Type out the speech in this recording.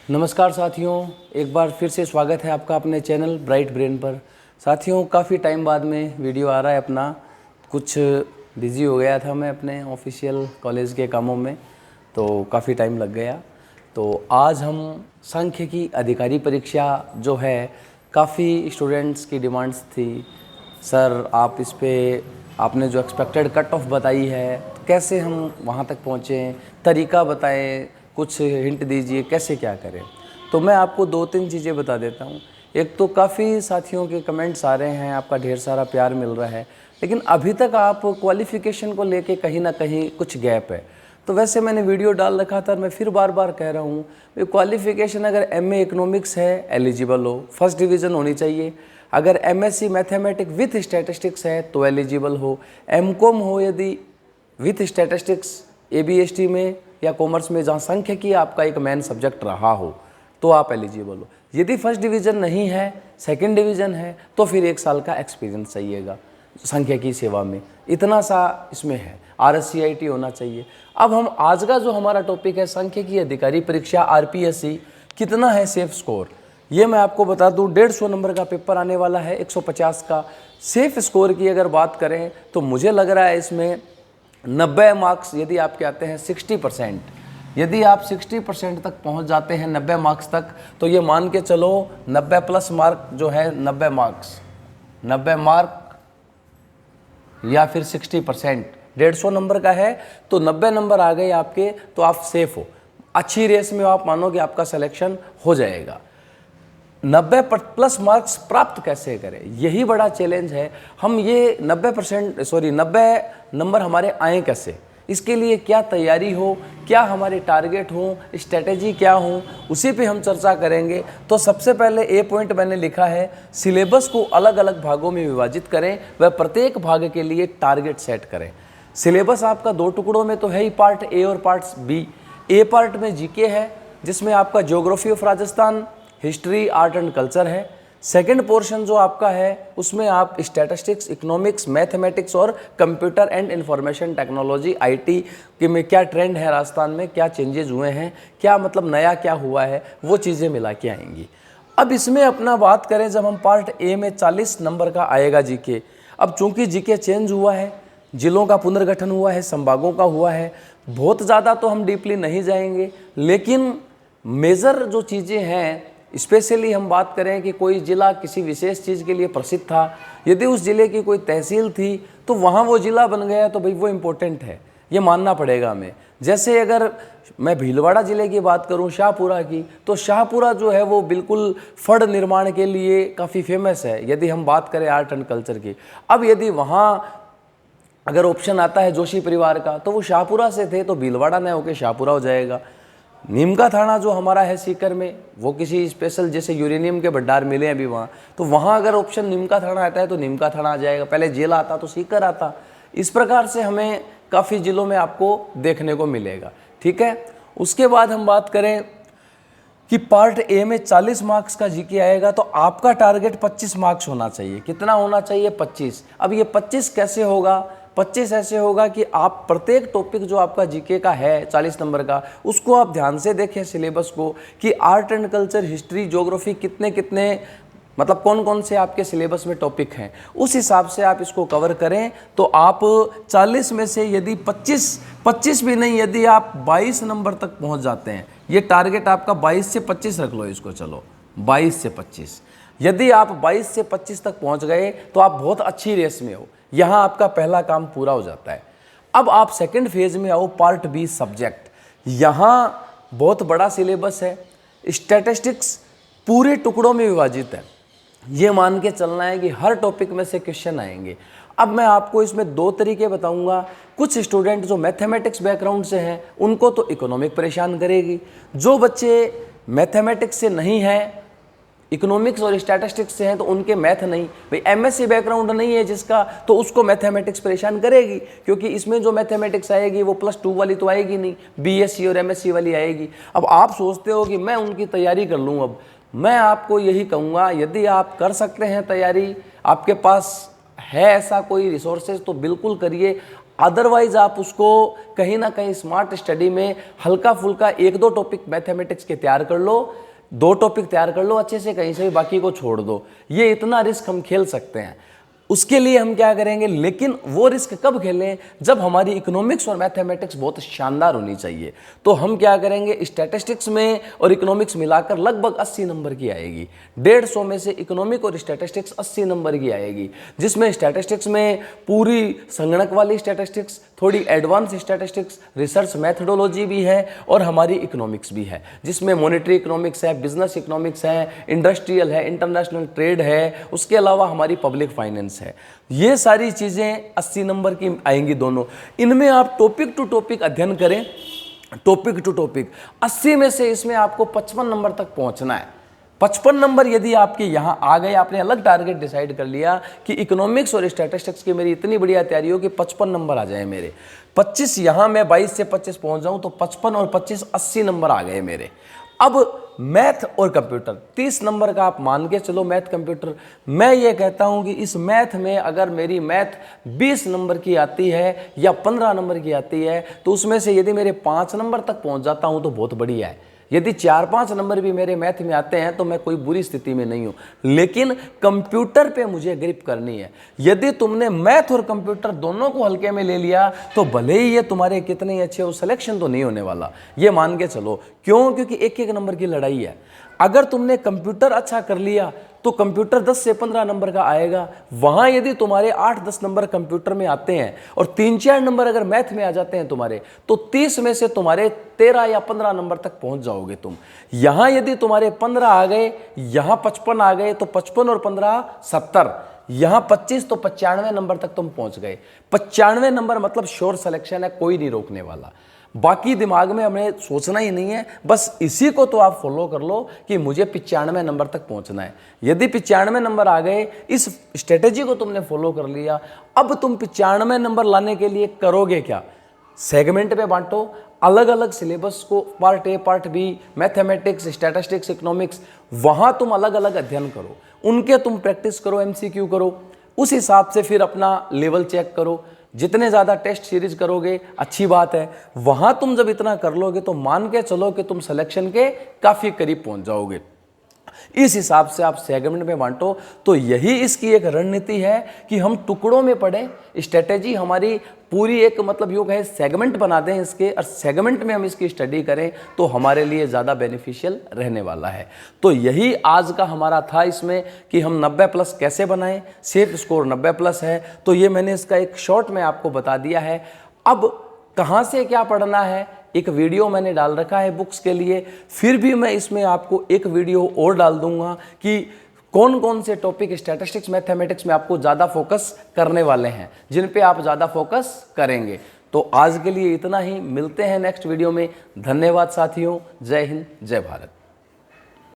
नमस्कार साथियों, एक बार फिर से स्वागत है आपका अपने चैनल ब्राइट ब्रेन पर। साथियों, काफ़ी टाइम बाद में वीडियो आ रहा है अपना। कुछ बिज़ी हो गया था मैं अपने ऑफिशियल कॉलेज के कामों में, तो काफ़ी टाइम लग गया। तो आज हम सांख्यिकी अधिकारी परीक्षा जो है, काफ़ी स्टूडेंट्स की डिमांड्स थी, सर आप इस पे आपने जो एक्सपेक्टेड कट ऑफ बताई है, तो कैसे हम वहाँ तक पहुँचें, तरीका बताएं, कुछ हिंट दीजिए कैसे क्या करें। तो मैं आपको 2-3 चीज़ें बता देता हूँ। एक तो काफ़ी साथियों के कमेंट्स आ रहे हैं, आपका ढेर सारा प्यार मिल रहा है, लेकिन अभी तक आप क्वालिफ़िकेशन को लेके कहीं ना कहीं कुछ गैप है। तो वैसे मैंने वीडियो डाल रखा था, मैं फिर बार बार कह रहा हूँ, क्वालिफ़िकेशन अगर एमए इकोनॉमिक्स है एलिजिबल हो, फर्स्ट डिवीज़न होनी चाहिए। अगर एमएससी मैथमेटिक्स विथ स्टैटिस्टिक्स है तो एलिजिबल हो। एमकॉम हो यदि विथ स्टैटिस्टिक्स एबीएसटी में या कॉमर्स में, जहाँ सांख्यिकी आपका एक मेन सब्जेक्ट रहा हो, तो आप एलिजिबल हो। यदि फर्स्ट डिवीज़न नहीं है, सेकंड डिवीज़न है, तो फिर 1 साल का एक्सपीरियंस चाहिएगा सांख्यिकी सेवा में। इतना सा इसमें है, RSCIT होना चाहिए। अब हम आज का जो हमारा टॉपिक है, सांख्यिकी अधिकारी परीक्षा RPSC, कितना है सेफ स्कोर, ये मैं आपको बता दूं। 150 नंबर का पेपर आने वाला है, 150 का। सेफ स्कोर की अगर बात करें तो मुझे लग रहा है इसमें 90 मार्क्स यदि आपके आते हैं, 60%, यदि आप 60% तक पहुंच जाते हैं 90 मार्क्स तक, तो ये मान के चलो 90 प्लस मार्क जो है, 90 मार्क्स, 90 मार्क या फिर 60%, 150 नंबर का है तो 90 नंबर आ गए आपके, तो आप सेफ हो। अच्छी रेस में आप मानो कि आपका सिलेक्शन हो जाएगा। 90 प्लस मार्क्स प्राप्त कैसे करें, यही बड़ा चैलेंज है। हम ये 90 नंबर हमारे आए कैसे, इसके लिए क्या तैयारी हो, क्या हमारे टारगेट हो, स्ट्रेटेजी क्या हो, उसी पे हम चर्चा करेंगे। तो सबसे पहले ए पॉइंट मैंने लिखा है, सिलेबस को अलग अलग भागों में विभाजित करें, वह प्रत्येक भाग के लिए टारगेट सेट करें। सिलेबस आपका 2 टुकड़ों में तो है ही, पार्ट ए और पार्ट बी। ए पार्ट में जीके है, जिसमें आपका geography of Rajasthan, history, art and culture है। सेकंड पोर्शन जो आपका है, उसमें आप स्टैटिस्टिक्स, इकोनॉमिक्स, मैथमेटिक्स और computer and information technology, IT के में क्या ट्रेंड है राजस्थान में, क्या चेंजेस हुए हैं, क्या मतलब नया क्या हुआ है, वो चीज़ें मिला के आएंगी। अब इसमें अपना बात करें, जब हम पार्ट ए में 40 नंबर का आएगा जीके। अब चूंकि जीके चेंज हुआ है, जिलों का पुनर्गठन हुआ है, संभागों का हुआ है, बहुत ज़्यादा तो हम डीपली नहीं जाएंगे, लेकिन मेजर जो चीज़ें हैं, स्पेशली हम बात करें कि कोई ज़िला किसी विशेष चीज़ के लिए प्रसिद्ध था, यदि उस ज़िले की कोई तहसील थी तो वहाँ वो ज़िला बन गया, तो भाई वो इम्पोर्टेंट है, ये मानना पड़ेगा हमें। जैसे अगर मैं भीलवाड़ा ज़िले की बात करूँ, शाहपुरा की, तो शाहपुरा जो है वो बिल्कुल फड़ निर्माण के लिए काफ़ी फेमस है, यदि हम बात करें आर्ट एंड कल्चर की। अब यदि वहाँ अगर ऑप्शन आता है जोशी परिवार का, तो वो शाहपुरा से थे, तो भीलवाड़ा न होकर शाहपुरा हो जाएगा। नीमका थाना जो हमारा है सीकर में, वो किसी स्पेशल, जैसे यूरेनियम के भंडार मिले हैं अभी वहाँ, तो वहाँ अगर ऑप्शन नीमका थाना आता है तो नीमका थाना आ जाएगा। पहले जेल आता तो सीकर आता। इस प्रकार से हमें काफ़ी ज़िलों में आपको देखने को मिलेगा, ठीक है। उसके बाद हम बात करें कि पार्ट ए में 40 मार्क्स का जीके आएगा, तो आपका टारगेट 25 मार्क्स होना चाहिए। कितना होना चाहिए? 25। अब ये 25 कैसे होगा? 25 ऐसे होगा कि आप प्रत्येक टॉपिक जो आपका जीके का है 40 नंबर का, उसको आप ध्यान से देखें सिलेबस को, कि art and culture, history, geography कितने कितने, मतलब कौन कौन से आपके सिलेबस में टॉपिक हैं, उस हिसाब से आप इसको कवर करें। तो आप 40 में से यदि 25 भी नहीं, यदि आप 22 नंबर तक पहुंच जाते हैं, ये टारगेट आपका 22 से 25 रख लो इसको, चलो 22 से 25, यदि आप 22 से 25 तक पहुंच गए तो आप बहुत अच्छी रेस में हो, यहाँ आपका पहला काम पूरा हो जाता है। अब आप सेकंड फेज में आओ, पार्ट बी सब्जेक्ट। यहाँ बहुत बड़ा सिलेबस है, स्टैटिस्टिक्स पूरे टुकड़ों में विभाजित है। ये मान के चलना है कि हर टॉपिक में से क्वेश्चन आएंगे। अब मैं आपको इसमें 2 तरीके बताऊंगा। कुछ स्टूडेंट जो मैथमेटिक्स बैकग्राउंड से हैं, उनको तो इकोनॉमिक परेशान करेगी। जो बच्चे मैथमेटिक्स से नहीं हैं, इकोनॉमिक्स और स्टैटिस्टिक्स से हैं, तो उनके मैथ नहीं, भाई एमएससी बैकग्राउंड नहीं है जिसका, तो उसको मैथमेटिक्स परेशान करेगी, क्योंकि इसमें जो मैथमेटिक्स आएगी वो +2 वाली तो आएगी नहीं, बीएससी और एमएससी वाली आएगी। अब आप सोचते हो कि मैं उनकी तैयारी कर लूँ, अब मैं आपको यही कहूँगा, यदि आप कर सकते हैं तैयारी, आपके पास है ऐसा कोई रिसोर्सेज, तो बिल्कुल करिए। अदरवाइज आप उसको कहीं ना कहीं स्मार्ट स्टडी में हल्का फुल्का 1-2 टॉपिक मैथमेटिक्स के तैयार कर लो, 2 टॉपिक तैयार कर लो अच्छे से, कहीं से भी बाकी को छोड़ दो। ये इतना रिस्क हम खेल सकते हैं। उसके लिए हम क्या करेंगे, लेकिन वो रिस्क कब खेलें, जब हमारी इकोनॉमिक्स और मैथमेटिक्स बहुत शानदार होनी चाहिए। तो हम क्या करेंगे, स्टैटिस्टिक्स में और इकोनॉमिक्स मिलाकर लगभग 80 नंबर की आएगी। 150 में से इकोनॉमिक और स्टैटिस्टिक्स 80 नंबर की आएगी, जिसमें स्टैटिस्टिक्स में पूरी संगणक वाली स्टैटिस्टिक्स, थोड़ी एडवांस स्टैटिस्टिक्स, रिसर्च मैथडोलॉजी भी है और हमारी इकोनॉमिक्स भी है, जिसमें मॉनेटरी इकोनॉमिक्स है, बिजनेस इकोनॉमिक्स है, इंडस्ट्रियल है, इंटरनेशनल ट्रेड है, उसके अलावा हमारी पब्लिक फाइनेंस है। ये सारी चीजें 80 नंबर की आएंगी दोनों। इनमें आप टॉपिक टू टॉपिक अध्ययन करें, टॉपिक टू टॉपिक। 80 में से इसमें आपको 55 नंबर तक पहुंचना है। 55 नंबर यदि आपके यहां आ गए, आपने अलग टारगेट डिसाइड कर लिया कि इकोनॉमिक्स और स्टैटिस्टिक्स की मेरी इतनी बढ़िया तैयारी हो कि 55 नंबर आ जाए मेरे, 25 यहां मैं 22 से 25 पहुंच जाऊं, तो 55 और 25 80 नंबर आ गए मेरे। अब मैथ और कंप्यूटर 30 नंबर का आप मान के चलो, मैथ कंप्यूटर। मैं ये कहता हूं कि इस मैथ में अगर मेरी मैथ 20 नंबर की आती है या 15 नंबर की आती है, तो उसमें से यदि मेरे 5 नंबर तक पहुंच जाता हूं तो बहुत बढ़िया है। यदि 4-5 नंबर भी मेरे मैथ में आते हैं तो मैं कोई बुरी स्थिति में नहीं हूं, लेकिन कंप्यूटर पे मुझे ग्रिप करनी है। यदि तुमने मैथ और कंप्यूटर दोनों को हल्के में ले लिया तो भले ही ये तुम्हारे कितने अच्छे हो, सिलेक्शन तो नहीं होने वाला, ये मान के चलो। क्यों? क्योंकि 1-1 नंबर की लड़ाई है। अगर तुमने कंप्यूटर अच्छा कर लिया तो कंप्यूटर 10 से 15 नंबर का आएगा। वहां यदि तुम्हारे 8-10 नंबर कंप्यूटर में आते हैं और 3-4 नंबर अगर मैथ में आ जाते हैं तुम्हारे, तो 30 में से तुम्हारे 13 या 15 नंबर तक पहुंच जाओगे तुम। यहां यदि तुम्हारे 15 आ गए, यहां 55 आ गए, तो 55 और 15 70, यहां 25 तो 95 नंबर तक तुम पहुंच गए। 95 नंबर मतलब श्योर सिलेक्शन है, कोई नहीं रोकने वाला। बाकी दिमाग में हमें सोचना ही नहीं है, बस इसी को तो आप फॉलो कर लो कि मुझे 95 नंबर तक पहुंचना है। यदि 95 नंबर आ गए, इस स्ट्रेटेजी को तुमने फॉलो कर लिया, अब तुम 95 नंबर लाने के लिए करोगे क्या? सेगमेंट पे बांटो, अलग अलग सिलेबस को, part A, part B, mathematics, statistics, economics, वहां तुम अलग अलग अध्ययन करो, उनके तुम प्रैक्टिस करो, MCQ करो, उस हिसाब से फिर अपना लेवल चेक करो। जितने ज़्यादा टेस्ट सीरीज करोगे अच्छी बात है। वहां तुम जब इतना कर लोगे तो मान के चलो कि तुम सिलेक्शन के काफ़ी करीब पहुंच जाओगे। इस हिसाब से आप सेगमेंट में बांटो। तो यही इसकी एक रणनीति है कि हम टुकड़ों में पढ़ें, स्ट्रेटेजी हमारी पूरी एक मतलब योग है, सेगमेंट बना दें इसके, और सेगमेंट में हम इसकी स्टडी करें तो हमारे लिए ज़्यादा बेनिफिशियल रहने वाला है। तो यही आज का हमारा था इसमें कि हम 90+ कैसे बनाएं। सेफ स्कोर 90+ है, तो ये मैंने इसका एक शॉर्ट में आपको बता दिया है। अब कहाँ से क्या पढ़ना है, एक वीडियो मैंने डाल रखा है बुक्स के लिए, फिर भी मैं इसमें आपको एक वीडियो और डाल दूंगा कि कौन कौन से टॉपिक स्टैटिस्टिक्स, मैथमेटिक्स में आपको ज़्यादा फोकस करने वाले हैं, जिन पे आप ज़्यादा फोकस करेंगे। तो आज के लिए इतना ही, मिलते हैं नेक्स्ट वीडियो में। धन्यवाद साथियों, जय हिंद, जय भारत।